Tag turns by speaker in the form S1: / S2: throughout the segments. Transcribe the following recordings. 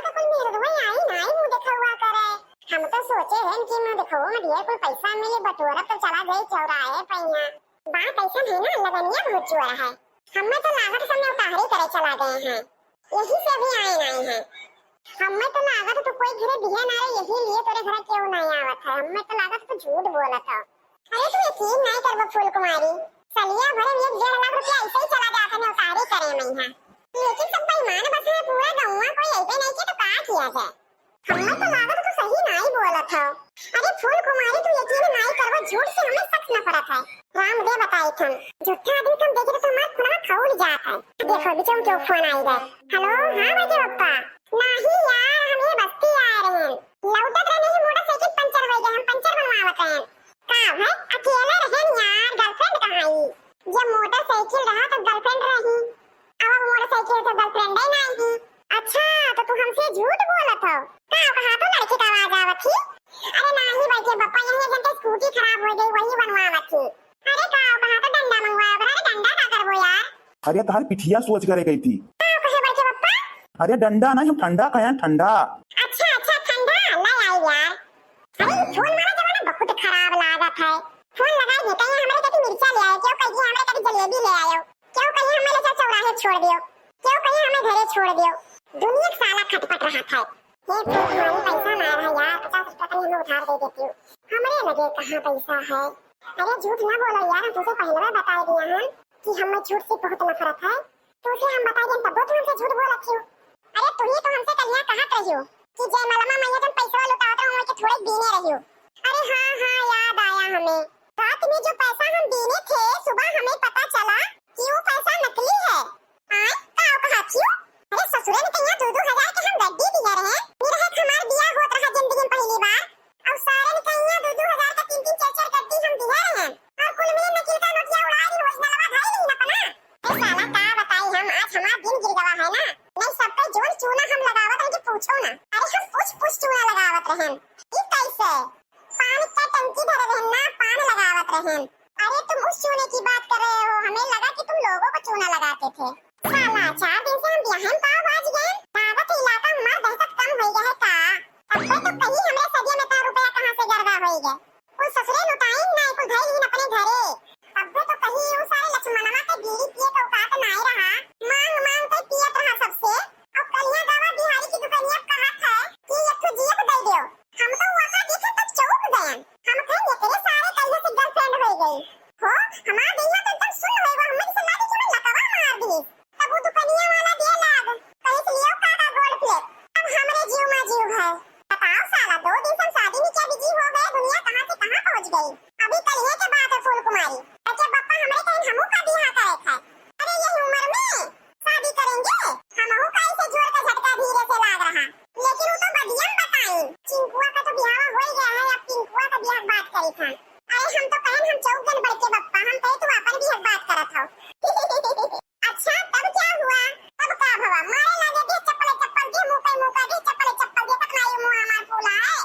S1: तो कोई मेरे भाई आई ना ही मुंह देखा हुआ करे। हम तो सोचे हैं कि मैं देखो मैं दिया कोई पैसा मिले बटोरा तो चला गई चौराहे पैया। बात ऐसा है ना लगनिया बहुत चोरा है। हमें तो लागत समय उतारे करे चला गए हैं। यही से भी आए नहीं हैं। हमें तो लागत तो कोई घरे दिया ना यही लिए तेरे घर क्यों नहीं आवत है। हमें तो लागत तो झूठ बोला था। अरे तू यकीन नहीं करबो फूल कुमारी सलिया भरे 1.5 लाख रुपया ऐसे ही चला जाता है उतारे करे मैं हां। लेकिन सब बेईमान बस है पूरा गांव कोई ऐसे नहीं कि तो का किया जाए। हमें तो लागत तो सही नहीं बोला था। अरे फूल कुमारी तू यकीन नहीं करबो झूठ से हमें सच नफरत है। राम दे बताई थन झूठा आदमी तुम देखे तो हमारा खुला खौल जाता है। देखो बीच में जो फोन आई है। हेलो हां बजे पप्पा नहीं यार हम ये बस्ती आ रहे हैं। लौटत रहे नहीं मोटरसाइकिल पंचर हो गया हम पंचर बनवावत हैं। का है अकेले रहे यार गर्लफ्रेंड कहां आई। जब मोटरसाइकिल रहा तो गर्लफ्रेंड रही अब मोटरसाइकिल तो गर्लफ्रेंड ही नहीं। अच्छा तो तू हमसे झूठ बोलत हो। का कहा तो लड़की का आवाज आवत थी। अरे नहीं बच्चे पापा यही जन स्कूटी खराब हो गई वही बनवावत थी। अरे का कहा तो डंडा मंगवाया अरे डंडा का करबो यार।
S2: अरे तार पिठिया सोच करे गई थी।
S1: का कहे बच्चे पापा
S2: अरे डंडा नहीं हम ठंडा कहें ठंडा।
S1: अच्छा ठंडा नहीं आई यार। अरे फोन मारा जमाना बहुत खराब लागत है। फोन लगाई दे कहीं हमारे कभी मिर्चा ले आए क्यों कहीं हमारे कभी जलेबी ले आयो क्यों कहीं हमें ले चौराहे छोड़ दियो क्यों कहीं हमें घरे छोड़ दियो। दुनिया साला खटपट रहा था। ये हमारे पैसा ना रहा यार 50 रुपया कहीं हमें उधार दे देती हूँ। हमारे लगे कहाँ पैसा है। अरे झूठ ना बोलो यार हम तुझे पहले भी बता दिया है कि हमें झूठ से बहुत नफरत है। तो उसे हम बता दें तब तो हमसे झूठ बोला क्यों। अरे तू ही तो हमसे कल यहाँ कहत रही हो कि जय मलमा मैया तुम पैसा लुटाते हो मुझे थोड़े देने रही हो। अरे हाँ याद आया हमें रात में जो पैसा हम देने थे सुबह हमें पता चला कि वो पैसा नकली है। आए काओ कहा क्यों। अरे ससुरे में कहीं 2-2 हजार के हम गड्डी दिया रहे मेरे है हमार बियाह होत रहा जिंदगी में पहली बार अब सारे में कहीं 2-2 हजार का 3-3 4-4 गड्डी हम दिया रहे और कुल मिले नकली का नोटिया उड़ा दी ओरिजिनल लगा भाई नहीं ना पना। ए साला का बताई हम आज हमारा दिन गिर गवा है ना नहीं सब पे जोर चूना हम लगावत है कि पूछो ना। अरे हम पूछ चूना लगावत रहे ई कैसे पानी का टंकी भर रहे ना पानी लगावत रहे। अरे तुम उस चूने की बात कर रहे हो हमें लगा कि तुम लोगों को चूना लगाते थे। साला 4 दिन से हम यहाँ पाव आज गए लागत इलाका हमारा दहशत कम हो गया है का अब तो कहीं हमरे सदिया में 1 रुपया कहां से गरबा हो गए कुछ ससुरे लुटाई नहीं कुछ धई नहीं अपने घरे अब तो कहीं वो सारे लक्ष्मणवा के बीड़ी पिए तो औकात नहीं रहा मांग के पियत रहा सबसे और कलिया गावा बिहारी की दुकानिया कहा था कि एक तो जीप दे दियो। हम तो वहां देखे तक चौंक गए हम कहेंगे तेरे सारे कलिया से गर्लफ्रेंड हो गई हो हमारा देहिया तो एकदम सुन होएगा हमें से लादी कि मैं लकवा मार दी तब वो दुकानिया वाला दे लाग कहीं से लियो काका गोल्ड प्लेट अब हमरे जीव में जीव है। बताओ साला 2 दिन से शादी में क्या बिजी हो गए दुनिया कहां से कहां पहुंच गई। अभी कलिया के बात है फूल कुमारी अच्छा पापा हमरे कहीं हमू का बियाह करे थे। अरे ये उम्र में शादी करेंगे हमहू का ऐसे जोर का झटका धीरे से लाग रहा लेकिन वो तो बदियम बताई चिंकुआ का तो बियाह हो ही गया है अब चिंकुआ का बियाह बात करी था। अरे हम तो कहन हम 14 दिन बढ़ के बप्पा हम कहे तू अपन बियाह बात करत हो। अच्छा तब क्या हुआ तब का भवा मारे लगे दे चप्पल दे मुंह पे दे चप्पल दे तक ना ये मुंह हमार फूला है।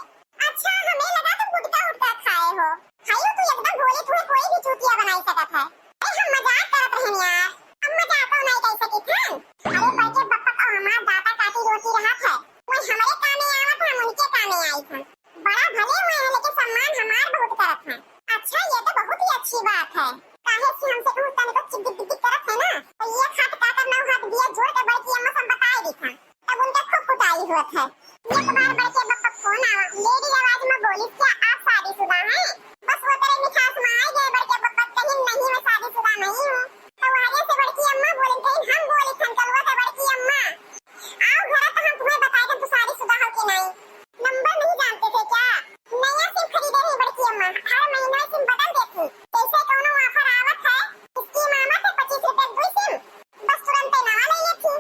S1: अच्छा हमें लगा तुम गुटका उठका खाए हो खाइयो तू एकदम भोले तू कोई भी चूतिया बनाई सकत है। अरे हम मजाक करत रहन यार अब मजाक तो नहीं कर सकी थन। अरे बच्चे बप्पा का हमार दाता काटी रोटी रहा है वो हमारे कामे आवत हम उनके कामे आई थन बड़ा भले हुए हैं लेकिन सम्मान हमार बहुत करत है। अच्छा ये तो बहुत ही अच्छी बात है काहे कि हमसे कहूं तने को चिक करत है ना तो ये हाथ काकर 9 हाथ दिया जोड़ के बड़की अम्मा सब बताए दी था तब उनका खूब कुटाई हुआ है। एक बार बड़के बप्पा फोन आवा लेडी आवाज में बोली क्या आप शादीशुदा हैं बस वो तेरे मिठास में आ गए बड़के बप्पा कहीं नहीं मैं शादीशुदा नहीं हूं तो आगे से बड़की अम्मा बोली कहीं हम बोली थन कलवा था बड़की अम्मा आओ घर तो हम तुम्हें बता दें तू शादीशुदा हो कि नहीं। नंबर नहीं जानते थे क्या नया सिम खरीदे नहीं बड़की अम्मा हर महीने सिम बदल देती जैसे कोनो ऑफर आवत है इसकी मामा से 25 रुपए दो सिम बस तुरंत नवा ले लेती।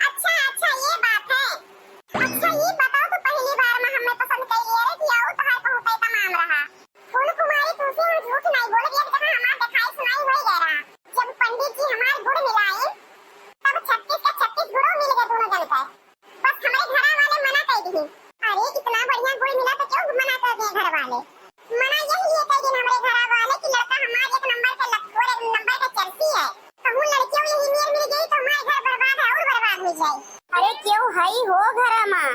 S1: अच्छा ये बात है। अच्छा ये बताओ तो पहली बार में हमें पसंद कर लिया रे कि आओ तो है तो होता तमाम रहा फूल कुमारी तुझसे हम झूठ नहीं बोल दिया जहां हमार दिखाई सुनाई हो गया रहा जब पंडित जी हमार गुड़ मिलाए तब 36 का 36 गुड़ों मिल गए दोनों जन का बस हमारे घर वाले मना कर दी। अरे इतना बढ़िया गुड़ मिला तो क्यों मना कर दिए घर वाले मना यही है कई दिन हमारे घर वाले कि लड़का हमारे 1 नंबर का लक्ष्य और 1 नंबर का चलती है तो वो लड़कियों यही मिल गई तो हमारे घर बर्बाद है और बर्बाद हो जाए। अरे क्यों हई हो घरा मां?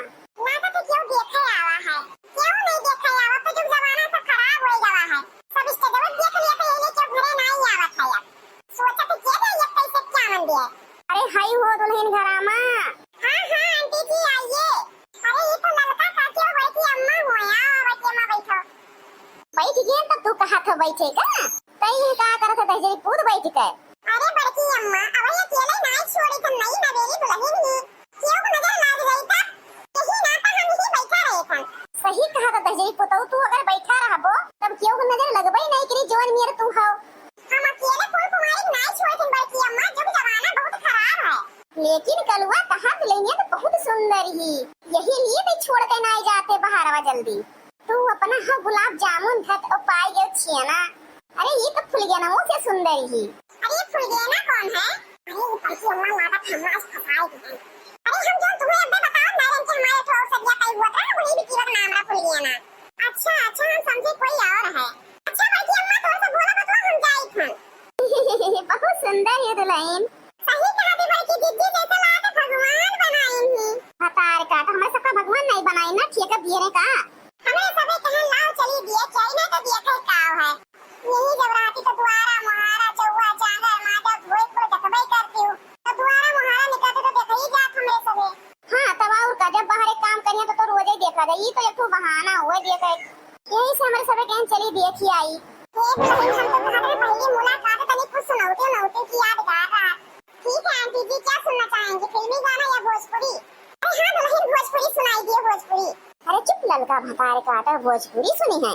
S1: ना तो क्यों देखे आवा है? क्यों नहीं देखे आवा? तो जो जमाना सब खराब हो गया है। सब स्टेटस देख लिया तो ये क्यों घरे नहीं आवत है यार? सोचा तो क्या ये कैसे क्या मन दिया? अरे हई हो दुल्हन घरा मां। हां हां आंटी जी आइए। अरे ये तो लगता था कि बड़ी अम्मा हो यार, बच्चे मां बैठो। बैठ गए तब तू कहा था बैठे का? तई का करत है तेरी पूत बैठ के? अरे बड़की अम्मा अब ये अकेले नहीं छोड़ी तो नहीं ना मेरी दुल्हन ही क्यों नजर लाग गई था? यही ना था हम ही बैठा रहे थे। सही कहा था तेरी पुतौ, तू अगर बैठा रहबो तब क्यों नजर लगबई नहीं कि जोन मेर तू हो। हम अकेले कोई कुमारी नहीं छोड़ी थी बड़की अम्मा, जो जमाना बहुत खराब है। लेकिन कलवा कहा लेंगे तो बहुत सुंदर ही, यही लिए नहीं छोड़ के नहीं जाते बाहर आवा जल्दी। तू अपना हाँ गुलाब जामुन खत और पाई गयो छियाना। अरे ये तो फूल गया ना वो से सुंदर ही। अरे ये फूल गया ना कौन है? अरे ये बड़की अम्मा माता थमास फसाई। अरे हम जो तुम्हें अबे बताओ ना कि हमारे तो सदिया कई हुआ था वही बिकी का नाम रहा फूल गया ना। अच्छा अच्छा हम समझे कोई और है। अच्छा बड़की अम्मा थोड़ा सा बोला बतवा हम जाई थे। बहुत सुंदर है दुल्हन। सही कहा दी बड़की दीदी, जैसा लाके भगवान बनाई ही। हतार का तो हमें सबका भगवान नहीं बनाई ना, ठेका दिए का। हमें सबे कहन लाओ चली दिए चाइना तो दिया कई काव है। यही जबराती तो द्वारा महारा चौवा चांगर माता भोजपुर देखबई करती हूँ। तो द्वारा महारा निकलते तो देख ही जात हमरे सबे। हाँ तब और का जब बाहर एक काम करिए तो रोज ही देखा जाए, ये तो एक बहाना हुआ देखे। यही से हमारे सबे कहन चली देखी आई। ये दुल्हन हम तो तुम्हारे पहली मुलाकात तनी कुछ सुनाते नौते की यादगार रहा। ठीक है आंटी जी, क्या सुनना चाहेंगे, फिल्मी गाना या भोजपुरी? अरे हाँ दुल्हन भोजपुरी सुनाई दिए भोजपुरी। अरे चुप ललका भतारे काटा, भोजपुरी सुनी है?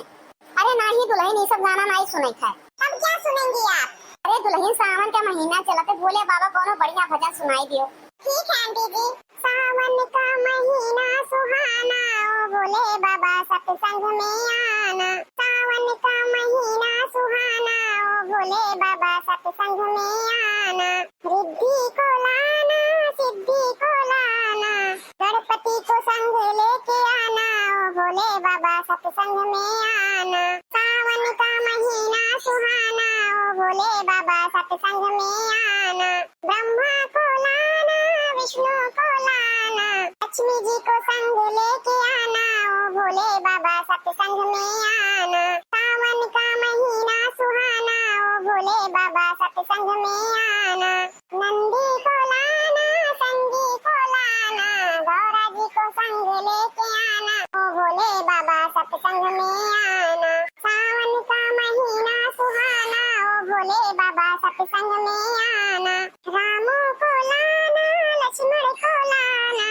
S1: अरे नहीं दुल्हन ये सब गाना नहीं सुने है। अब क्या सुनेंगी आप? अरे दुल्हन सावन का महीना चला तो बोले बाबा कोनो बढ़िया भजन सुनाई दियो। ठीक है आंटी जी। सावन का महीना सुहाना ओ बोले बाबा सत्संग में आना। सावन का महीना सुहाना ओ बोले बाबा सत्संग में आना। रिद्धि को लाना सिद्धि को लाना, गणपति को संग लेके आना ओ बोले बाबा सत्संग में आना। सावन का महीना सुहाना ओ बोले बाबा सत्संग में आना। ब्रह्मा को लाना विष्णु को लाना, लक्ष्मी जी को संग लेके आना ओ भोले बाबा सत्संग में आना। सावन का महीना सुहाना ओ भोले बाबा सत्संग में आना। नंदी को लाना संगी को लाना, गौरा जी को संग लेके आना ओ भोले बाबा सत्संग में आना। सावन का महीना सुहाना ओ भोले बाबा सत्संग में आना। रामो को लाना लक्ष्मण को लाना,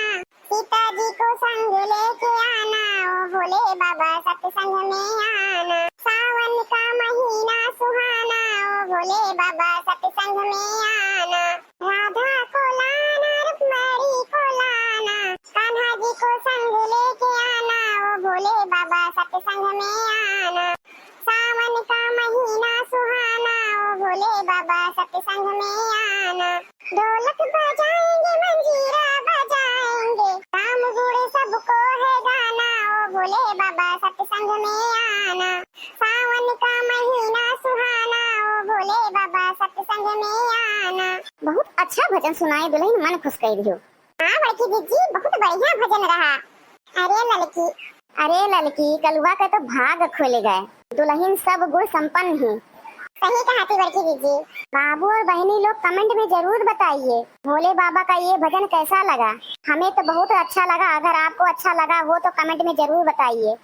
S1: सीता जी को संग लेके आना ओ भोले बाबा सत्संग में आना। सावन का महीना सुहाना ओ भोले बाबा सत्संग में आना। राधा को लाना रुक्मणी को लाना, कान्हा जी को संग लेके आना ओ भोले बाबा सत्संग में आना। सावन का महीना सुहाना ओ भोले बाबा सत्संग में आना। ढोलक बजाएंगे मंजीरा बजाएंगे, राम गुण सबको है गाना ओ भोले बाबा सत्संग में आना। सावन का महीना सुहाना ओ भोले बाबा सत्संग में आना। बहुत अच्छा भजन सुनाई दुल्हन, मन खुश कर दियो। हाँ बड़की दीदी बहुत बढ़िया भजन रहा। अरे ललकी कलुआ का तो भाग खुल गए, दुल्हन सब गुण संपन्न है। सही कहा थी बड़की दीदी। बाबू और बहनी लोग कमेंट में जरूर बताइए भोले बाबा का ये भजन कैसा लगा। हमें तो बहुत अच्छा लगा, अगर आपको अच्छा लगा हो तो कमेंट में जरूर बताइए।